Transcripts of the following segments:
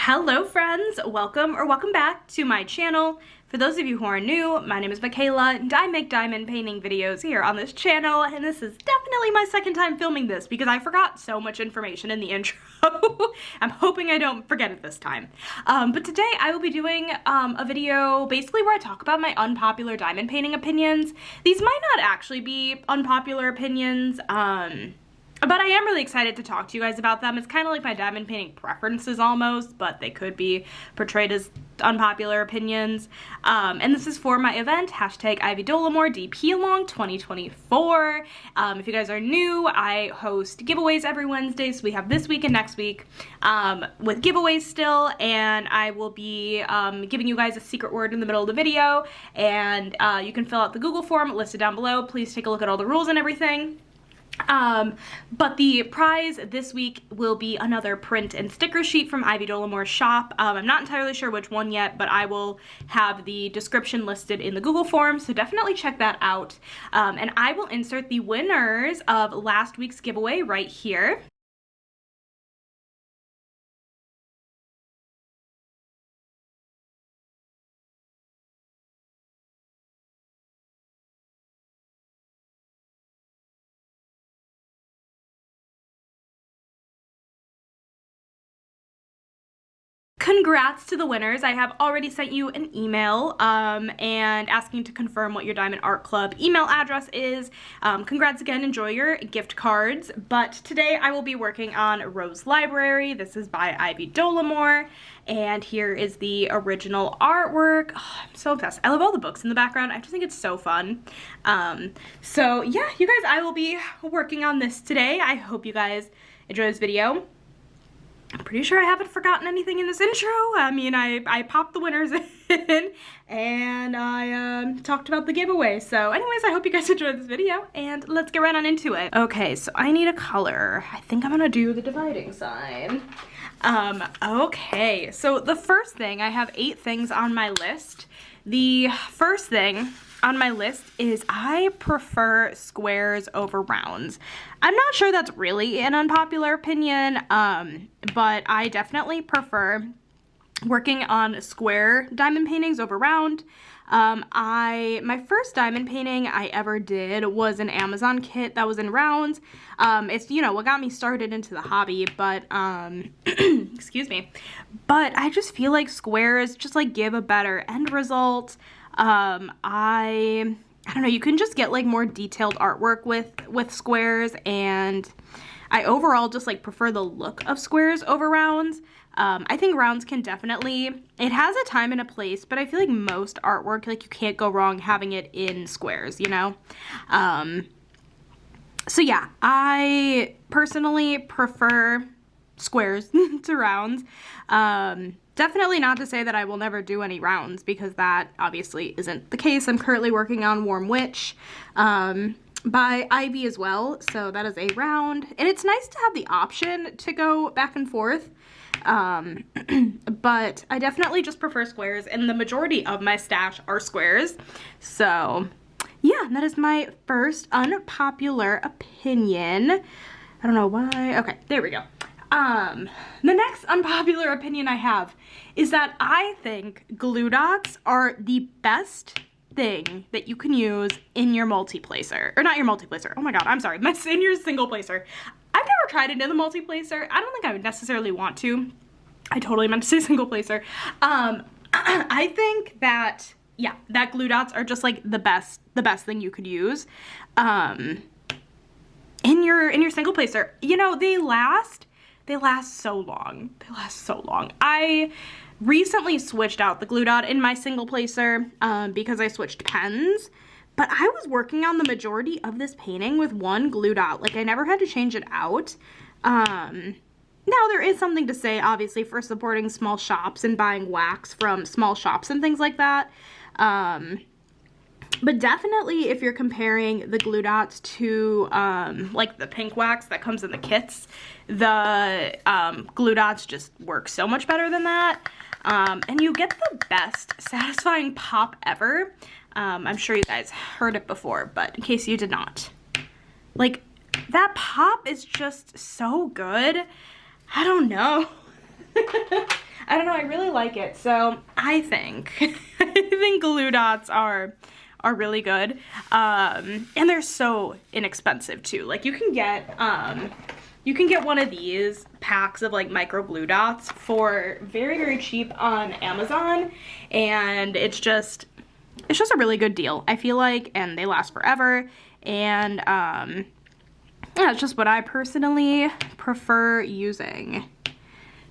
Hello friends, welcome back to my channel. For those of you who are new, my name is Michaela and I make diamond painting videos here on this channel, and this is definitely my second time filming this because I forgot so much information in the intro. I'm hoping I don't forget it this time. But today I will be doing a video basically where I talk about my unpopular diamond painting opinions. These might not actually be unpopular opinions, but I am really excited to talk to you guys about them. It's kind of like my diamond painting preferences almost, but they could be portrayed as unpopular opinions. And this is for my event, #IvyDolamore DP 2024. If you guys are new, I host giveaways every Wednesday, so we have this week and next week with giveaways still, and I will be giving you guys a secret word in the middle of the video, and you can fill out the Google form listed down below. Please take a look at all the rules and everything. But the prize this week will be another print and sticker sheet from Ivy Dolamore's shop. I'm not entirely sure which one yet, but I will have the description listed in the Google form, so definitely check that out. And I will insert the winners of last week's giveaway right here. Congrats to the winners. I have already sent you an email and asking to confirm what your Diamond Art Club email address is. Congrats again, enjoy your gift cards. But today I will be working on Rose Library. This is by Ivy Dolamore, and here is the original artwork. Oh, I'm so obsessed. I love all the books in the background. I just think it's so fun. So yeah, you guys, I will be working on this today. I hope you guys enjoy this video. I'm pretty sure I haven't forgotten anything in this intro. I mean, I popped the winners in and I talked about the giveaway. So anyways, I hope you guys enjoyed this video and let's get right on into it. Okay, so I need a color. I think I'm gonna do the dividing sign. Okay, so the first thing, I have 8 things on my list. The first thing on my list is I prefer squares over rounds. I'm not sure that's really an unpopular opinion, but I definitely prefer working on square diamond paintings over round. My first diamond painting I ever did was an Amazon kit that was in rounds. It's, you know, what got me started into the hobby, but, excuse me, but I just feel like squares just like give a better end result. I don't know, you can just get like more detailed artwork with squares, and I overall just like prefer the look of squares over rounds. I think rounds can definitely, it has a time and a place, but I feel like most artwork, like you can't go wrong having it in squares, you know? So yeah, I personally prefer squares to rounds. Definitely not to say that I will never do any rounds, because that obviously isn't the case. I'm currently working on Warm Witch by Ivy as well, so that is a round. And it's nice to have the option to go back and forth, but I definitely just prefer squares, and the majority of my stash are squares. So yeah, that is my first unpopular opinion. I don't know why. Okay, there we go. The next unpopular opinion I have is that I think glue dots are the best thing that you can use in your multi-placer. Or not your multi-placer. Oh my god, I'm sorry. In your single placer. I've never tried it in the multi-placer. I don't think I would necessarily want to. I totally meant to say single placer. I think that, yeah, that glue dots are just like the best thing you could use in your single placer. You know, they last so long. They last so long. I recently switched out the glue dot in my single placer because I switched pens, but I was working on the majority of this painting with one glue dot. Like, I never had to change it out. Now, there is something to say, obviously, for supporting small shops and buying wax from small shops and things like that. But definitely if you're comparing the glue dots to like the pink wax that comes in the kits, the glue dots just work so much better than that. And you get the best satisfying pop ever. I'm sure you guys heard it before, but in case you did not. Like, that pop is just so good. I don't know. I don't know, I really like it. So I think, I think glue dots are really good. And they're so inexpensive too. Like you can get one of these packs of like micro glue dots for very, very cheap on Amazon. And it's just a really good deal, I feel like, and they last forever. And yeah, it's just what I personally prefer using.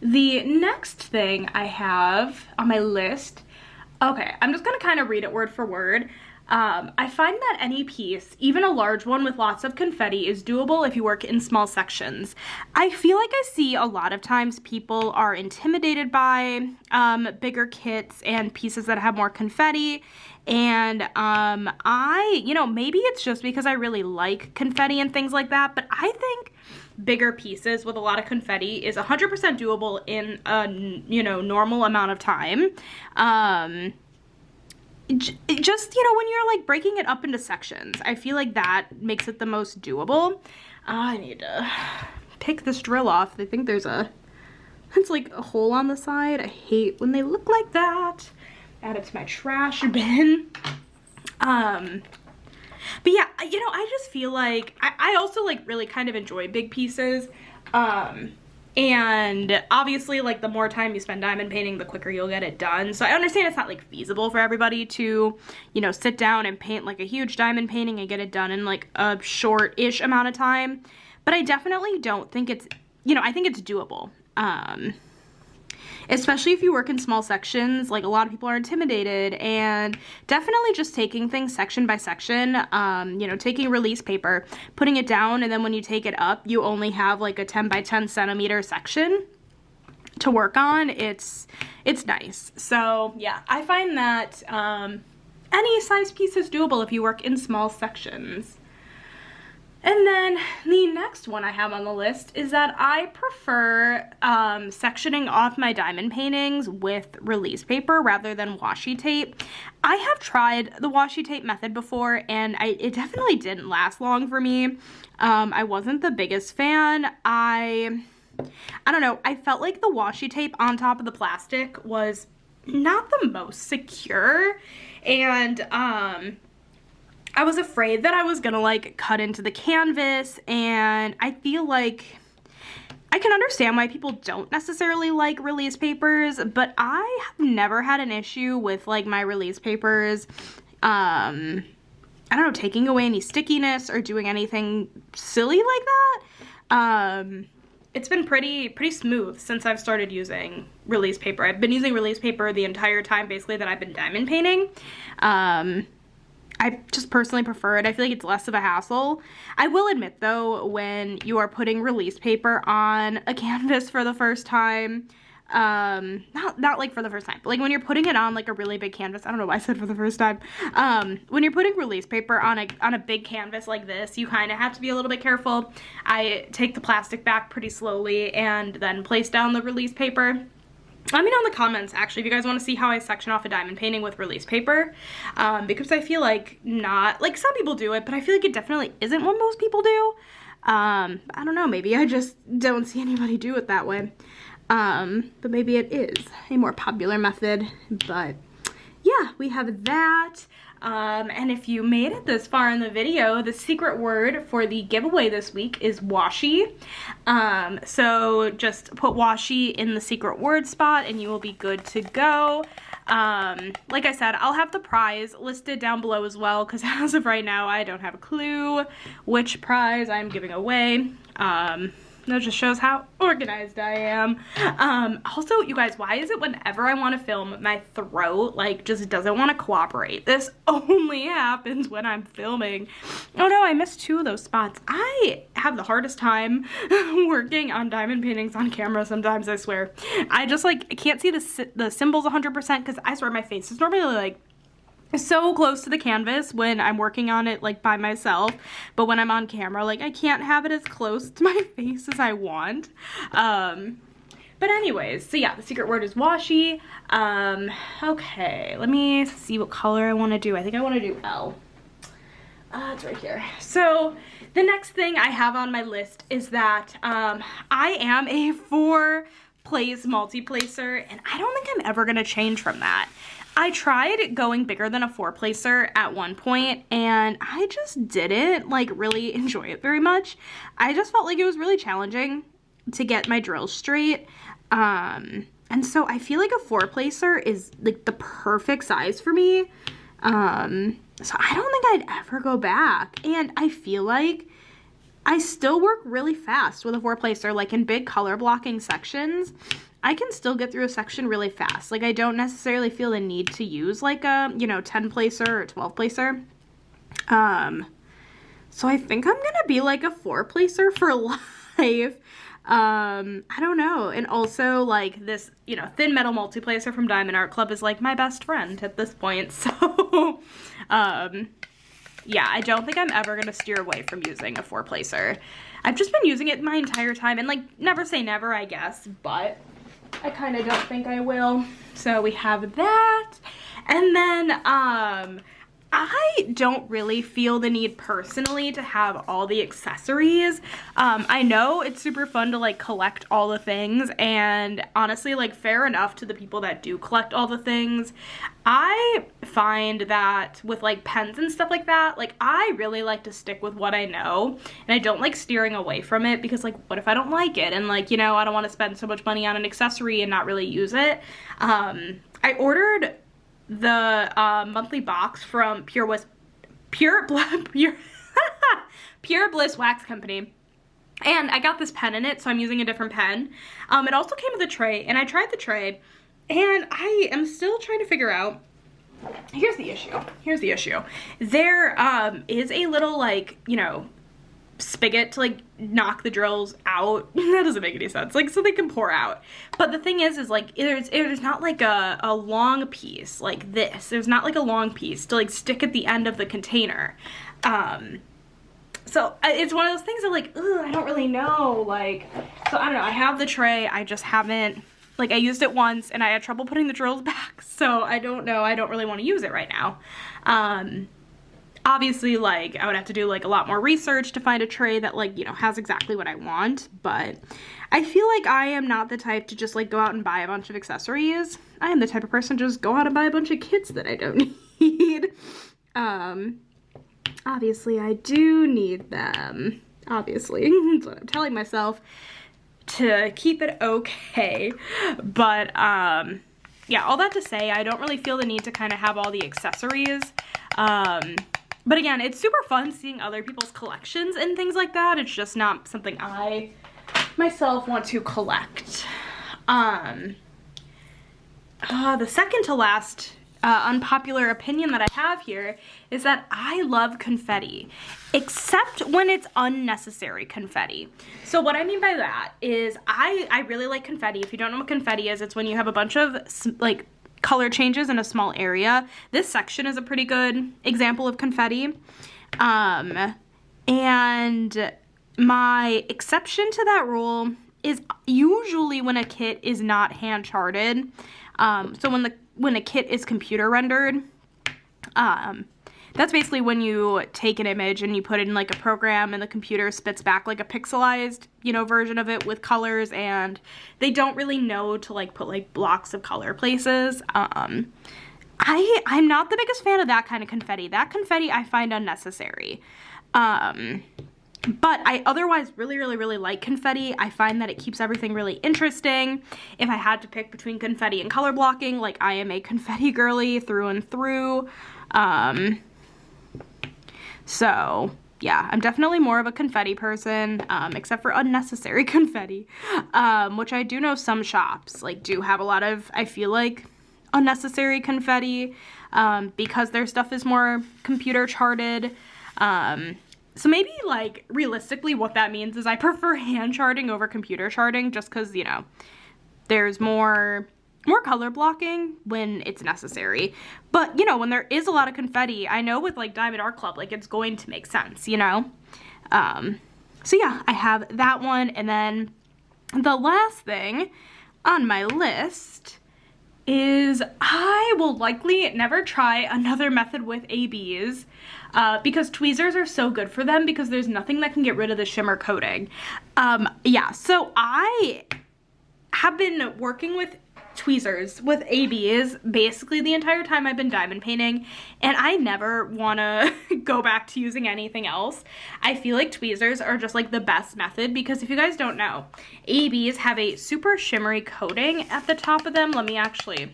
The next thing I have on my list, okay, I'm just gonna kind of read it word for word. I find that any piece, even a large one with lots of confetti, is doable if you work in small sections. I feel like I see a lot of times people are intimidated by bigger kits and pieces that have more confetti. And you know, maybe it's just because I really like confetti and things like that, but I think bigger pieces with a lot of confetti is 100% doable in a, you know, normal amount of time. Just, you know, when you're like breaking it up into sections, I feel like that makes it the most doable. I need to pick this drill off. I think it's like a hole on the side. I hate when they look like that. Add it to my trash bin. But yeah, you know, I just feel like I also like really kind of enjoy big pieces. And obviously, like, the more time you spend diamond painting, the quicker you'll get it done. So I understand it's not, like, feasible for everybody to, you know, sit down and paint, like, a huge diamond painting and get it done in, like, a short-ish amount of time. But I definitely don't think it's, you know, I think it's doable. Especially if you work in small sections, like, a lot of people are intimidated, and definitely just taking things section by section, you know, taking release paper, putting it down, and then when you take it up, you only have like a 10 by 10 centimeter section to work on. It's nice. So yeah, I find that any size piece is doable if you work in small sections. And then the next one I have on the list is that I prefer sectioning off my diamond paintings with release paper rather than washi tape. I have tried the washi tape method before, and it definitely didn't last long for me. I wasn't the biggest fan. I don't know, I felt like the washi tape on top of the plastic was not the most secure, and I was afraid that I was gonna like cut into the canvas, and I feel like I can understand why people don't necessarily like release papers, but I have never had an issue with like my release papers, I don't know, taking away any stickiness or doing anything silly like that. It's been pretty smooth since I've started using release paper. I've been using release paper the entire time basically that I've been diamond painting. I just personally prefer it. I feel like it's less of a hassle. I will admit though, when you are putting release paper on a canvas for the first time, not like for the first time, but like when you're putting it on like a really big canvas, I don't know why I said for the first time, when you're putting release paper on a big canvas like this, you kind of have to be a little bit careful. I take the plastic back pretty slowly and then place down the release paper. Let me know in the comments, actually, if you guys want to see how I section off a diamond painting with release paper, because I feel like some people do it, but I feel like it definitely isn't what most people do. I don't know, maybe I just don't see anybody do it that way, but maybe it is a more popular method. But yeah, we have that. And if you made it this far in the video, the secret word for the giveaway this week is washi. So just put washi in the secret word spot and you will be good to go. Like I said, I'll have the prize listed down below as well, because as of right now, I don't have a clue which prize I'm giving away. That just shows how organized I am. Also, you guys, why is it whenever I want to film, my throat, like, just doesn't want to cooperate? This only happens when I'm filming. Oh no, I missed 2 of those spots. I have the hardest time working on diamond paintings on camera sometimes, I swear. I just, like, I can't see the symbols 100% because I swear my face is normally, like, so close to the canvas when I'm working on it like by myself, but when I'm on camera, like, I can't have it as close to my face as I want. But anyways, so yeah, the secret word is washi. Okay, let me see what color I want to do. I think I want to do L. It's right here. So the next thing I have on my list is that I am a 4+ place multi-placer, and I don't think I'm ever gonna change from that. I tried going bigger than a 4-placer at one point, and I just didn't like really enjoy it very much. I just felt like it was really challenging to get my drills straight. And so I feel like a 4-placer is like the perfect size for me. So I don't think I'd ever go back. And I feel like I still work really fast with a 4-placer, like in big color blocking sections. I can still get through a section really fast. Like I don't necessarily feel the need to use like a, you know, 10-placer or 12-placer. So I think I'm gonna be like a 4-placer for life. I don't know. And also like this, you know, thin metal multi-placer from Diamond Art Club is like my best friend at this point. So, yeah, I don't think I'm ever gonna steer away from using a 4-placer. I've just been using it my entire time, and like never say never, I guess, but I kind of don't think I will. So we have that. And then, I don't really feel the need personally to have all the accessories. I know it's super fun to like collect all the things, and honestly, like fair enough to the people that do collect all the things. I find that with like pens and stuff like that, like I really like to stick with what I know, and I don't like steering away from it, because like what if I don't like it, and like, you know, I don't want to spend so much money on an accessory and not really use it. I ordered the monthly box from Pure Bliss Wax Company, and I got this pen in it, so I'm using a different pen. It also came with a tray, and I tried the tray, and I am still trying to figure out, here's the issue. There is a little like, you know, spigot to like knock the drills out. That doesn't make any sense, like so they can pour out. But the thing is like there's not like a long piece like this. There's not like a long piece to like stick at the end of the container. So it's one of those things that like, ugh, I don't really know, like, so I don't know. I have the tray, I just haven't, like I used it once and I had trouble putting the drills back, so I don't know, I don't really want to use it right now. Obviously, like, I would have to do, like, a lot more research to find a tray that, like, you know, has exactly what I want, but I feel like I am not the type to just, like, go out and buy a bunch of accessories. I am the type of person to just go out and buy a bunch of kits that I don't need. Obviously, I do need them. Obviously, that's what I'm telling myself to keep it okay, but, yeah, all that to say, I don't really feel the need to kind of have all the accessories. But again, it's super fun seeing other people's collections and things like that. It's just not something I myself want to collect. The second to last unpopular opinion that I have here is that I love confetti, except when it's unnecessary confetti. So what I mean by that is I really like confetti. If you don't know what confetti is, it's when you have a bunch of like color changes in a small area. This section is a pretty good example of confetti. And my exception to that rule is usually when a kit is not hand charted. So when a kit is computer rendered, that's basically when you take an image and you put it in like a program and the computer spits back like a pixelized, you know, version of it with colors, and they don't really know to like put like blocks of color places. I'm not the biggest fan of that kind of confetti. That confetti I find unnecessary. But I otherwise really like confetti. I find that it keeps everything really interesting. If I had to pick between confetti and color blocking, like I am a confetti girly through and through. So yeah, I'm definitely more of a confetti person, except for unnecessary confetti, which I do know some shops like do have a lot of, I feel like, unnecessary confetti, because their stuff is more computer charted. So maybe like realistically what that means is I prefer hand charting over computer charting, just because, you know, there's more color blocking when it's necessary. But, you know, when there is a lot of confetti, I know with like Diamond Art Club, like it's going to make sense, you know? So yeah, I have that one. And then the last thing on my list is I will likely never try another method with ABs, because tweezers are so good for them because there's nothing that can get rid of the shimmer coating. Yeah, so I have been working with tweezers, with ABs, basically the entire time I've been diamond painting, and I never want to go back to using anything else. I feel like tweezers are just like the best method because if you guys don't know, ABs have a super shimmery coating at the top of them. Let me actually,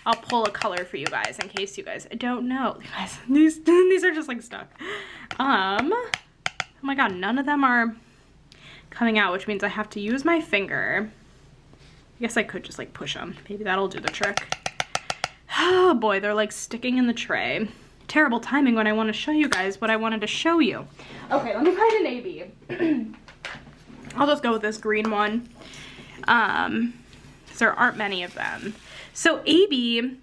I'll pull a color for you guys in case you guys don't know. You guys, these are just like stuck. Oh my god, none of them are coming out, which means I have to use my finger. I guess I could just like push them. Maybe that'll do the trick. Oh boy, they're like sticking in the tray. Terrible timing when I want to show you guys what I wanted to show you. Okay, let me find an AB. I'll just go with this green one. Because there aren't many of them. So AB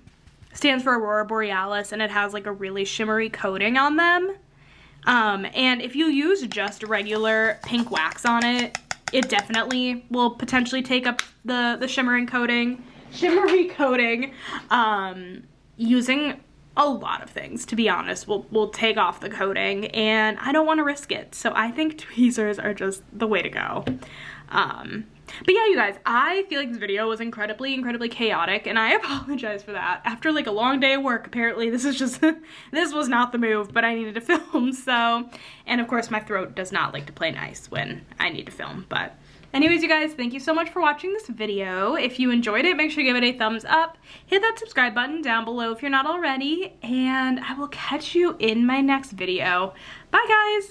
stands for Aurora Borealis, and it has like a really shimmery coating on them. And if you use just regular pink wax on it, it definitely will potentially take up the shimmery coating, using a lot of things, to be honest, will take off the coating, and I don't want to risk it. So I think tweezers are just the way to go. But yeah, you guys, I feel like this video was incredibly chaotic, and I apologize for that. After like a long day of work, apparently this is just, this was not the move, but I needed to film, so. And of course my throat does not like to play nice when I need to film, but. Anyways, you guys, thank you so much for watching this video. If you enjoyed it, make sure you give it a thumbs up. Hit that subscribe button down below if you're not already, and I will catch you in my next video. Bye, guys!